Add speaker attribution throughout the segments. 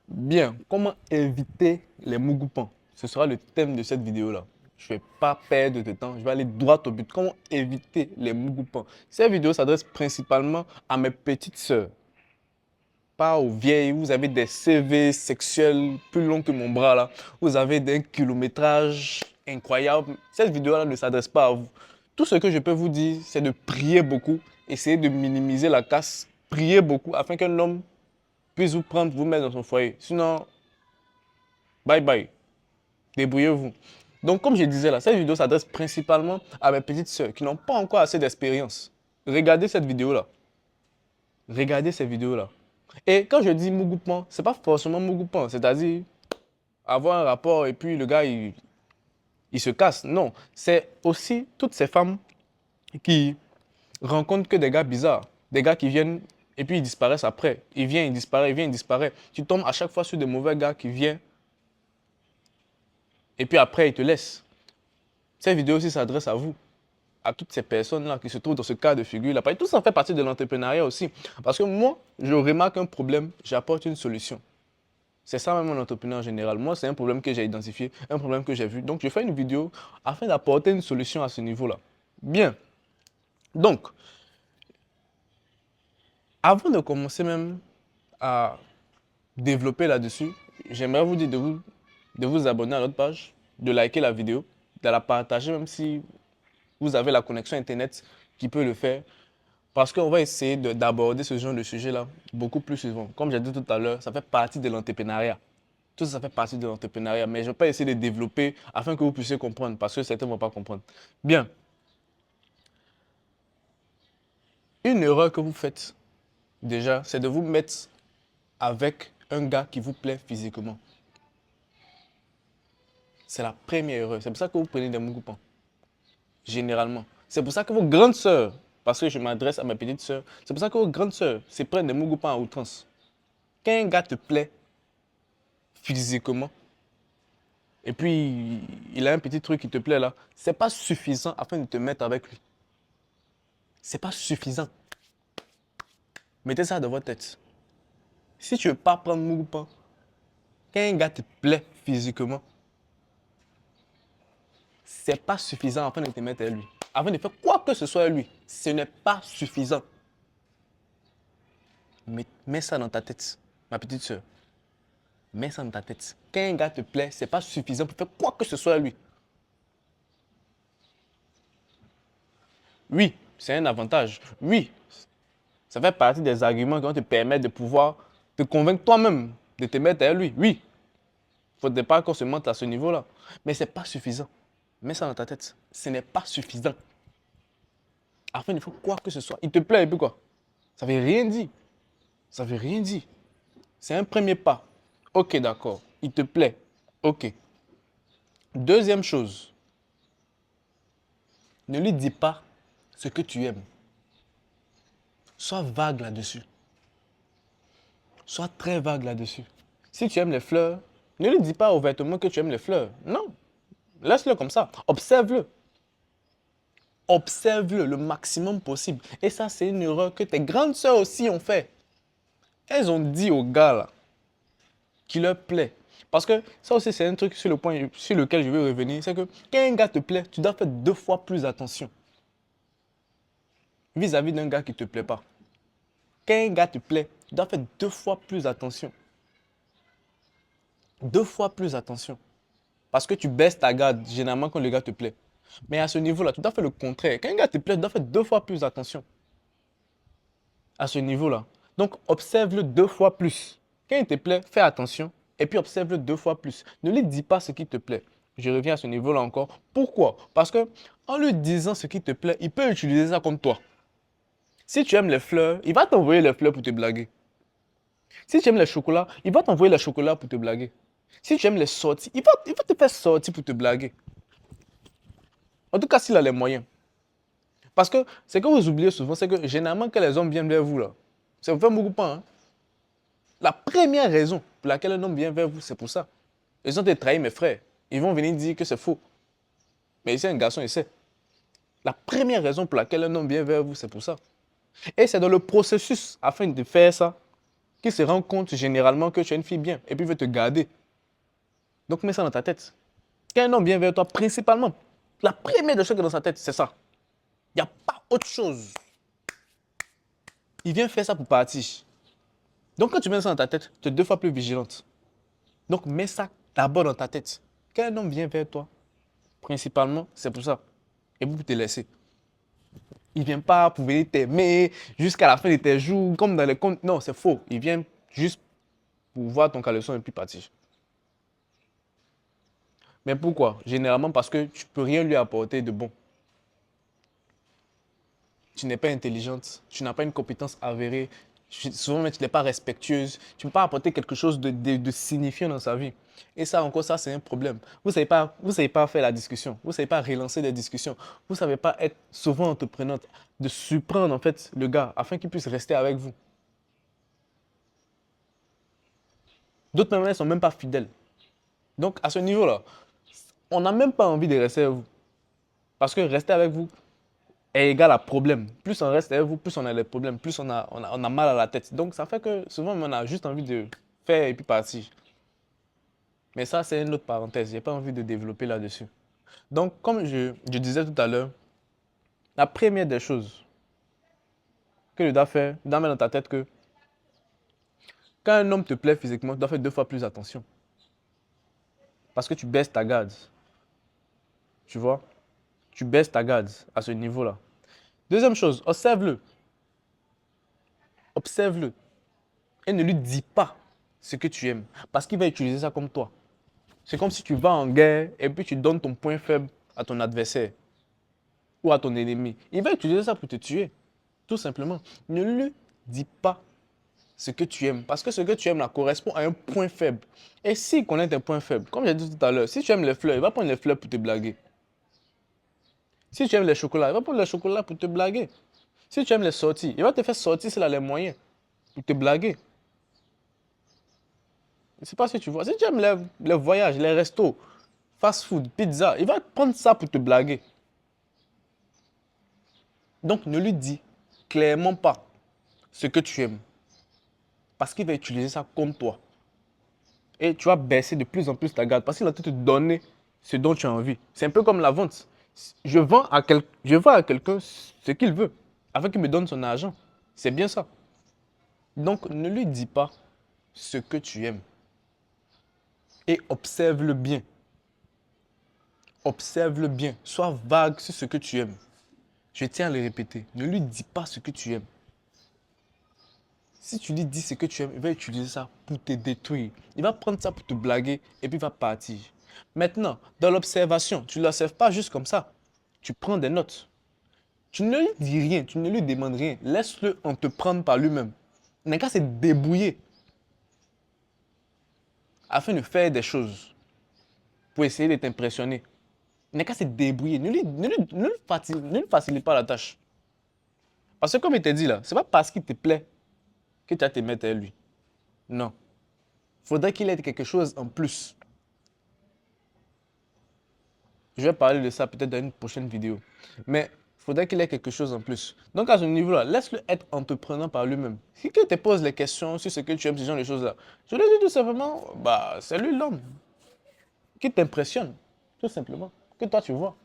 Speaker 1: Bien, comment éviter les mougoupans? Ce sera le thème de cette vidéo-là. Je ne vais pas perdre de temps, je vais aller droit au but. Comment éviter les mougoupans? Cette vidéo s'adresse principalement à mes petites sœurs, pas aux vieilles. Vous avez des CV sexuels plus longs que mon bras là. Vous avez des kilométrages incroyables. Cette vidéo-là ne s'adresse pas à vous. Tout ce que je peux vous dire, c'est de prier beaucoup, essayer de minimiser la casse, prier beaucoup afin qu'un homme puisse vous prendre, vous mettre dans son foyer. Sinon, bye bye. Débrouillez-vous. Donc, comme je disais là, cette vidéo s'adresse principalement à mes petites sœurs qui n'ont pas encore assez d'expérience. Regardez cette vidéo-là. Regardez cette vidéo-là. Et quand je dis mougoupant, c'est pas forcément mougoupant, c'est-à-dire avoir un rapport et puis le gars, il se casse. Non, c'est aussi toutes ces femmes qui rencontrent que des gars bizarres, des gars qui viennent et puis ils disparaissent après. Il vient, il disparaît, il vient, il disparaît. Tu tombes à chaque fois sur des mauvais gars qui viennent et puis après, ils te laissent. Cette vidéo aussi s'adresse à vous, à toutes ces personnes-là qui se trouvent dans ce cas de figure-là. Tout ça fait partie de l'entrepreneuriat aussi. Parce que moi, je remarque un problème, j'apporte une solution. C'est ça même un entrepreneur en général. Moi, c'est un problème que j'ai identifié, un problème que j'ai vu. Donc, je fais une vidéo afin d'apporter une solution à ce niveau-là. Bien. Donc, avant de commencer même à développer là-dessus, j'aimerais vous dire de vous abonner à notre page, de liker la vidéo, de la partager même si vous avez la connexion Internet qui peut le faire. Parce qu'on va essayer d'aborder ce genre de sujet-là beaucoup plus souvent. Comme j'ai dit tout à l'heure, ça fait partie de l'entrepreneuriat. Tout ça, ça fait partie de l'entrepreneuriat. Mais je vais pas essayer de développer afin que vous puissiez comprendre, parce que certains ne vont pas comprendre. Bien. Une erreur que vous faites, déjà, c'est de vous mettre avec un gars qui vous plaît physiquement. C'est la première erreur. C'est pour ça que vous prenez des mougoupan. Généralement. C'est pour ça que vos grandes sœurs, parce que je m'adresse à mes petites sœurs, c'est pour ça que vos grandes sœurs se prennent des mougoupan à outrance. Quand un gars te plaît physiquement, et puis il a un petit truc qui te plaît là, c'est pas suffisant afin de te mettre avec lui. C'est pas suffisant. Mettez ça dans votre tête. Si tu veux pas prendre Mugupa, quand un gars te plaît physiquement, c'est pas suffisant afin de te mettre avec lui. Afin de faire quoi que ce soit avec lui, ce n'est pas suffisant. Mets ça dans ta tête, ma petite soeur. Mets ça dans ta tête. Quand un gars te plaît, c'est pas suffisant pour faire quoi que ce soit avec lui. Oui, c'est un avantage. Oui, ça fait partie des arguments qui vont te permettre de pouvoir te convaincre toi-même de te mettre avec lui. Oui, il ne faudrait pas qu'on se monte à ce niveau-là. Mais ce n'est pas suffisant. Mets ça dans ta tête. Ce n'est pas suffisant. Afin de faire quoi que ce soit. Il te plaît et puis quoi? Ça ne veut rien dire. Ça ne veut rien dire. C'est un premier pas. Ok, d'accord. Il te plaît. Ok. Deuxième chose, ne lui dis pas ce que tu aimes. Sois vague là-dessus. Sois très vague là-dessus. Si tu aimes les fleurs, ne lui dis pas ouvertement que tu aimes les fleurs. Non. Laisse-le comme ça. Observe-le. Observe-le le maximum possible. Et ça, c'est une erreur que tes grandes sœurs aussi ont fait. Elles ont dit aux gars là, qui leur plaît. Parce que ça aussi, c'est un truc sur le point sur lequel je veux revenir. C'est que quand un gars te plaît, tu dois faire 2 fois plus attention vis-à-vis d'un gars qui ne te plaît pas. Quand un gars te plaît, tu dois faire 2 fois plus attention. 2 fois plus attention. Parce que tu baisses ta garde généralement quand le gars te plaît. Mais à ce niveau-là, tu dois faire le contraire. Quand un gars te plaît, tu dois faire 2 fois plus attention. À ce niveau-là. Donc, observe-le 2 fois plus. Quand il te plaît, fais attention et puis observe-le 2 fois plus. Ne lui dis pas ce qui te plaît. Je reviens à ce niveau-là encore. Pourquoi? Parce que en lui disant ce qui te plaît, il peut utiliser ça contre toi. Si tu aimes les fleurs, il va t'envoyer les fleurs pour te blaguer. Si tu aimes les chocolats, il va t'envoyer les chocolats pour te blaguer. Si tu aimes les sorties, il va te faire sortir pour te blaguer. En tout cas, s'il a les moyens. Parce que ce que vous oubliez souvent, c'est que généralement, quand les hommes viennent vers vous, là, ça vous fait beaucoup peur. Hein? La première raison pour laquelle un homme vient vers vous, c'est pour ça. Ils ont été trahis, mes frères. Ils vont venir dire que c'est faux. Mais ici, un garçon, il sait. La première raison pour laquelle un homme vient vers vous, c'est pour ça. Et c'est dans le processus, afin de faire ça, qui se rend compte généralement que tu es une fille bien et puis veut te garder. Donc mets ça dans ta tête. Quand un homme vient vers toi, principalement, la première des choses qui est dans sa tête, c'est ça. Il n'y a pas autre chose. Il vient faire ça pour partir. Donc quand tu mets ça dans ta tête, tu es 2 fois plus vigilante. Donc mets ça d'abord dans ta tête. Quand un homme vient vers toi, principalement, c'est pour ça. Et pour te laisser. Il ne vient pas pour venir t'aimer jusqu'à la fin de tes jours, comme dans les contes. Non, c'est faux. Il vient juste pour voir ton caleçon et puis partir. Mais pourquoi? Généralement parce que tu ne peux rien lui apporter de bon. Tu n'es pas intelligente, tu n'as pas une compétence avérée, souvent tu n'es pas respectueuse, tu ne peux pas apporter quelque chose de signifiant dans sa vie. Et ça encore, ça c'est un problème. Vous savez pas faire la discussion, vous ne savez pas relancer des discussions, vous ne savez pas être souvent entreprenante, de surprendre en fait le gars afin qu'il puisse rester avec vous. D'autres même ne sont même pas fidèles. Donc à ce niveau-là, on n'a même pas envie de rester avec vous. Parce que rester avec vous, est égal à problème. Plus on reste avec vous, plus on a des problèmes, plus on a mal à la tête. Donc ça fait que souvent on a juste envie de faire et puis partir. Mais ça, c'est une autre parenthèse. J'ai pas envie de développer là-dessus. Donc, comme je disais tout à l'heure, la première des choses que tu dois faire, tu dois mettre dans ta tête que quand un homme te plaît physiquement, tu dois faire 2 fois plus attention. Parce que tu baisses ta garde. Tu vois? Tu baisses ta garde à ce niveau-là. Deuxième chose, observe-le. Observe-le. Et ne lui dis pas ce que tu aimes. Parce qu'il va utiliser ça comme toi. C'est comme si tu vas en guerre et puis tu donnes ton point faible à ton adversaire ou à ton ennemi. Il va utiliser ça pour te tuer. Tout simplement. Ne lui dis pas ce que tu aimes. Parce que ce que tu aimes là correspond à un point faible. Et s'il connaît tes points faibles, comme j'ai dit tout à l'heure, si tu aimes les fleurs, il va prendre les fleurs pour te blaguer. Si tu aimes les chocolats, il va prendre les chocolats pour te blaguer. Si tu aimes les sorties, il va te faire sortir s'il a les moyens pour te blaguer. Je ne sais pas si tu vois. Si tu aimes les voyages, les restos, fast food, pizza, il va prendre ça pour te blaguer. Donc ne lui dis clairement pas ce que tu aimes. Parce qu'il va utiliser ça comme toi. Et tu vas baisser de plus en plus ta garde. Parce qu'il va te donner ce dont tu as envie. C'est un peu comme la vente. Je vends à quelqu'un ce qu'il veut. Afin qu'il me donne son argent. C'est bien ça. Donc ne lui dis pas ce que tu aimes. Et observe-le bien. Observe-le bien. Sois vague sur ce que tu aimes. Je tiens à le répéter. Ne lui dis pas ce que tu aimes. Si tu lui dis ce que tu aimes, il va utiliser ça pour te détruire. Il va prendre ça pour te blaguer et puis il va partir. Maintenant, dans l'observation, tu ne l'observes pas juste comme ça. Tu prends des notes. Tu ne lui dis rien, tu ne lui demandes rien. Laisse-le en te prendre par lui-même. Il n'a qu'à se débrouiller afin de faire des choses pour essayer de t'impressionner. Il n'a qu'à se débrouiller. Ne lui facilite pas la tâche. Parce que comme il te dit là, ce n'est pas parce qu'il te plaît que tu vas te mettre à lui. Non. Il faudrait qu'il ait quelque chose en plus. Je vais parler de ça peut-être dans une prochaine vidéo. Mais il faudrait qu'il ait quelque chose en plus. Donc à ce niveau-là, laisse-le être entreprenant par lui-même. Si tu te poses les questions sur ce que tu aimes, ce genre de choses-là, je lui dis tout simplement, bah, c'est lui l'homme qui t'impressionne, tout simplement, que toi tu vois.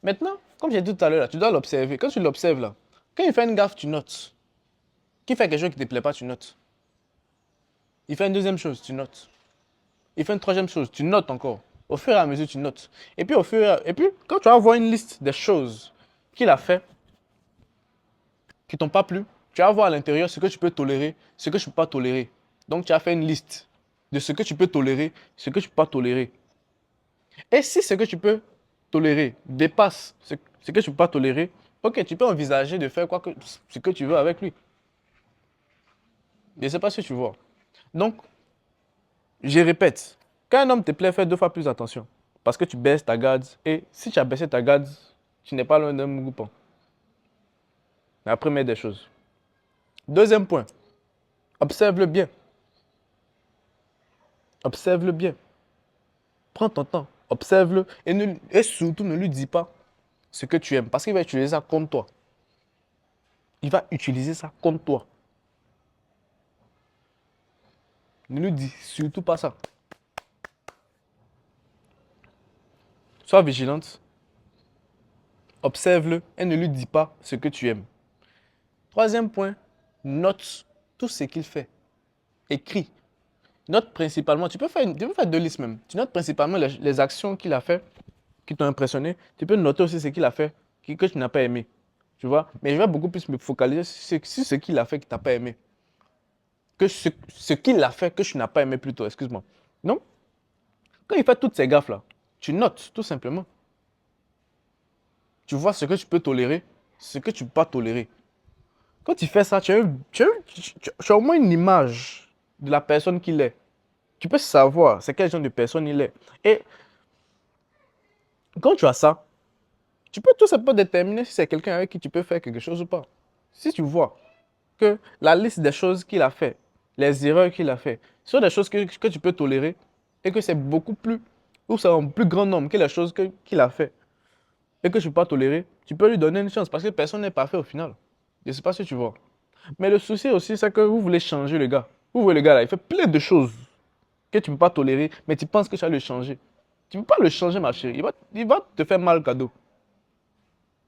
Speaker 1: Maintenant, comme j'ai dit tout à l'heure, tu dois l'observer. Quand tu l'observes là, quand il fait une gaffe, tu notes. Qu'il fait quelque chose qui ne te plaît pas, tu notes. Il fait une deuxième chose, tu notes. Il fait une troisième chose, tu notes encore. Au fur et à mesure, tu notes. Et puis, quand tu vas voir une liste des choses qu'il a fait, qui t'ont pas plu, tu vas voir à l'intérieur ce que tu peux tolérer, ce que tu ne peux pas tolérer. Donc, tu as fait une liste de ce que tu peux tolérer, ce que tu ne peux pas tolérer. Et si ce que tu peux tolérer dépasse ce que tu ne peux pas tolérer, ok, tu peux envisager de faire ce que tu veux avec lui. Je ne sais pas si tu vois. Donc, je répète, quand un homme te plaît, fais 2 fois plus attention. Parce que tu baisses ta garde. Et si tu as baissé ta garde, tu n'es pas loin d'un groupon. La première des choses. Deuxième point, observe-le bien. Observe-le bien. Prends ton temps, observe-le et surtout ne lui dis pas ce que tu aimes. Parce qu'il va utiliser ça contre toi. Il va utiliser ça contre toi. Ne lui dis surtout pas ça. Sois vigilante, observe-le et ne lui dis pas ce que tu aimes. Troisième point, note tout ce qu'il fait. Écris. Note principalement, tu peux faire deux listes même. Tu notes principalement les actions qu'il a fait, qui t'ont impressionné. Tu peux noter aussi ce qu'il a fait que tu n'as pas aimé. Tu vois? Mais je vais beaucoup plus me focaliser sur ce qu'il a fait que tu n'as pas aimé. Que ce qu'il a fait que tu n'as pas aimé plutôt, excuse-moi. Donc, quand il fait toutes ces gaffes-là, tu notes tout simplement. Tu vois ce que tu peux tolérer, ce que tu ne peux pas tolérer. Quand tu fais ça, tu as au moins une image de la personne qu'il est. Tu peux savoir c'est quel genre de personne il est. Et quand tu as ça, tu peux tout simplement déterminer si c'est quelqu'un avec qui tu peux faire quelque chose ou pas. Si tu vois que la liste des choses qu'il a fait, les erreurs qu'il a fait, sont des choses que tu peux tolérer et que c'est beaucoup plus, ou c'est un plus grand nombre que les choses qu'il a fait et que je ne peux pas tolérer, tu peux lui donner une chance parce que personne n'est parfait au final. Je ne sais pas si tu vois. Mais le souci aussi, c'est que vous voulez changer le gars. Vous voyez le gars là, il fait plein de choses que tu ne peux pas tolérer, mais tu penses que tu vas le changer. Tu ne peux pas le changer, ma chérie. Il va te faire mal cadeau.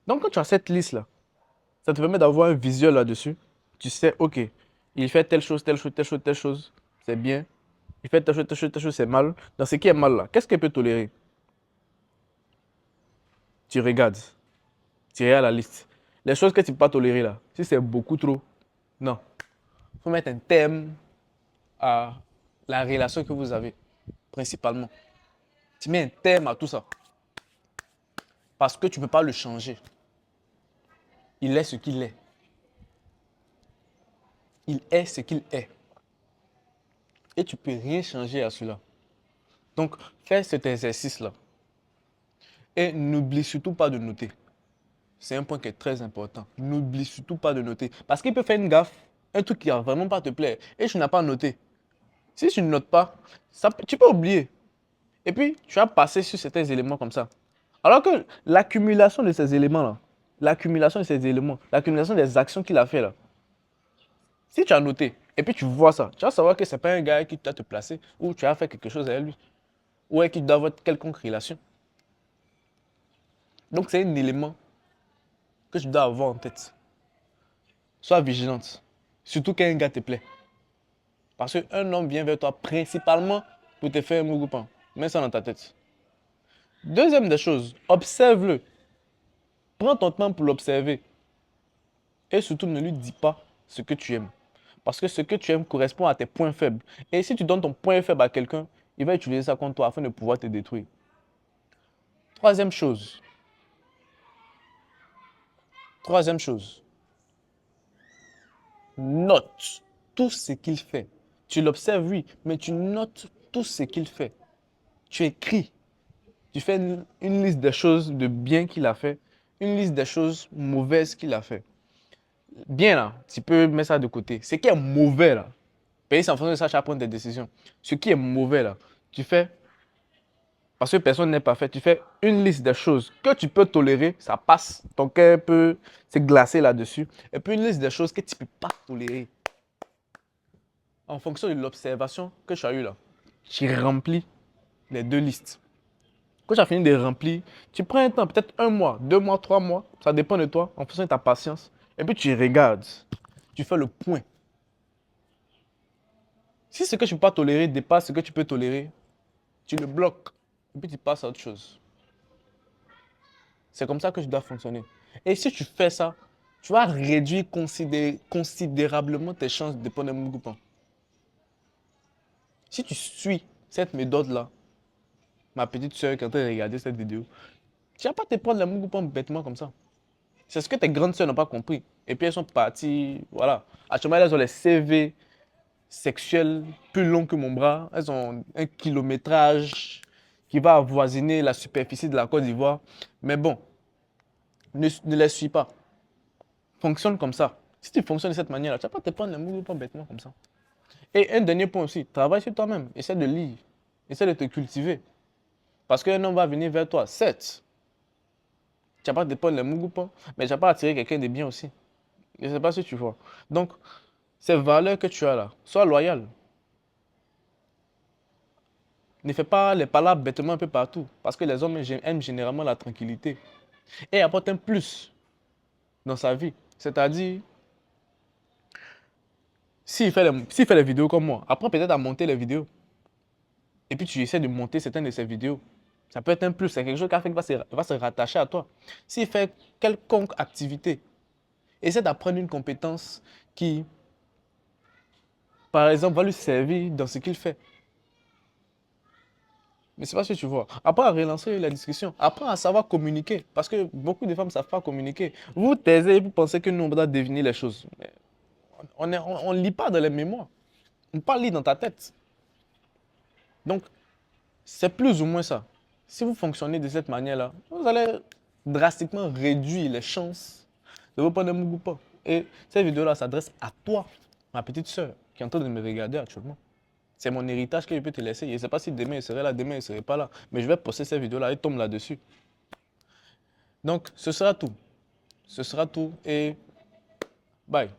Speaker 1: Donc, quand tu as cette liste-là, ça te permet d'avoir un visuel là-dessus. Tu sais, ok, il fait telle chose, telle chose, telle chose, telle chose, c'est bien. Il fait telle chose, telle chose, telle chose, c'est mal. Dans ce qui est mal là, qu'est-ce qu'il peut tolérer? Tu regardes, tu regardes la liste. Les choses que tu ne peux pas tolérer là, si c'est beaucoup trop, non. Il faut mettre un thème à la relation que vous avez, principalement. Tu mets un thème à tout ça. Parce que tu ne peux pas le changer. Il est ce qu'il est. Il est ce qu'il est. Et tu ne peux rien changer à cela. Donc, fais cet exercice-là. Et n'oublie surtout pas de noter. C'est un point qui est très important. N'oublie surtout pas de noter. Parce qu'il peut faire une gaffe, un truc qui va vraiment pas te plaire, et tu n'as pas noté. Si tu ne notes pas, tu peux oublier. Et puis, tu vas passer sur certains éléments comme ça. Alors que l'accumulation de ces éléments-là, l'accumulation de ces éléments, l'accumulation des actions qu'il a fait là, si tu as noté, et puis tu vois ça, tu vas savoir que ce n'est pas un gars qui doit te placer, ou tu as fait quelque chose avec lui, ou avec qui tu dois avoir quelconque relation. Donc c'est un élément que tu dois avoir en tête. Sois vigilante, surtout quand un gars te plaît. Parce qu'un homme vient vers toi principalement pour te faire un mougoupin. Mets ça dans ta tête. Deuxième des choses, observe-le. Prends ton temps pour l'observer. Et surtout, ne lui dis pas ce que tu aimes. Parce que ce que tu aimes correspond à tes points faibles. Et si tu donnes ton point faible à quelqu'un, il va utiliser ça contre toi afin de pouvoir te détruire. Troisième chose. Troisième chose. Note tout ce qu'il fait. Tu l'observes, oui, mais tu notes tout ce qu'il fait. Tu écris. Tu fais une liste des choses de bien qu'il a fait, une liste des choses mauvaises qu'il a fait. Bien là, tu peux mettre ça de côté. Ce qui est mauvais là, pays c'est en fonction de ça, tu vas prendre des décisions. Ce qui est mauvais là, tu fais, parce que personne n'est parfait, tu fais une liste des choses que tu peux tolérer, ça passe, ton cœur peut se glacer là-dessus. Et puis une liste des choses que tu ne peux pas tolérer. En fonction de l'observation que tu as eue là, tu remplis les deux listes. Quand tu as fini de remplir, tu prends un temps, peut-être un mois, 2 mois, 3 mois, ça dépend de toi, en fonction de ta patience. Et puis tu regardes, tu fais le point. Si ce que tu ne peux pas tolérer dépasse ce que tu peux tolérer, tu le bloques. Et puis tu passes à autre chose. C'est comme ça que je dois fonctionner. Et si tu fais ça, tu vas réduire considérablement tes chances de prendre un Mugupan. Si tu suis cette méthode-là, ma petite soeur qui est en train de regarder cette vidéo, tu ne vas pas te prendre le Mugupan bêtement comme ça. C'est ce que tes grandes sœurs n'ont pas compris. Et puis elles sont parties, voilà. Actuellement, elles ont les CV sexuels plus longs que mon bras. Elles ont un kilométrage qui va avoisiner la superficie de la Côte d'Ivoire. Mais bon, ne les suis pas. Fonctionne comme ça. Si tu fonctionnes de cette manière-là, tu ne vas pas te prendre les mouvements bêtement comme ça. Et un dernier point aussi, travaille sur toi-même. Essaie de lire. Essaie de te cultiver. Parce qu'un homme va venir vers toi. Certes, tu vas pas te prendre les mougoupas, mais tu vas pas attirer quelqu'un de bien aussi. Je ne sais pas si tu vois. Donc, ces valeurs que tu as là, sois loyal. Ne fais pas les palabres bêtement un peu partout. Parce que les hommes aiment généralement la tranquillité. Et apporte un plus dans sa vie. C'est-à-dire, s'il fait les vidéos comme moi, apprends peut-être à monter les vidéos. Et puis tu essaies de monter certaines de ces vidéos. Ça peut être un plus, c'est quelque chose qui va se rattacher à toi. S'il fait quelconque activité, essaie d'apprendre une compétence qui, par exemple, va lui servir dans ce qu'il fait. Mais c'est pas ce que tu vois. Apprends à relancer la discussion. Apprends à savoir communiquer. Parce que beaucoup de femmes ne savent pas communiquer. Vous taisez et vous pensez que nous, on doit deviner les choses. Mais on ne lit pas dans les mémoires. On pas lire dans ta tête. Donc, c'est plus ou moins ça. Si vous fonctionnez de cette manière-là, vous allez drastiquement réduire les chances de vous prendre un Mugupa. Et cette vidéo-là s'adresse à toi, ma petite soeur, qui est en train de me regarder actuellement. C'est mon héritage que je peux te laisser. Je ne sais pas si demain il serait là, demain il ne serait pas là. Mais je vais poster cette vidéo-là et tombe là-dessus. Donc, ce sera tout. Ce sera tout et bye.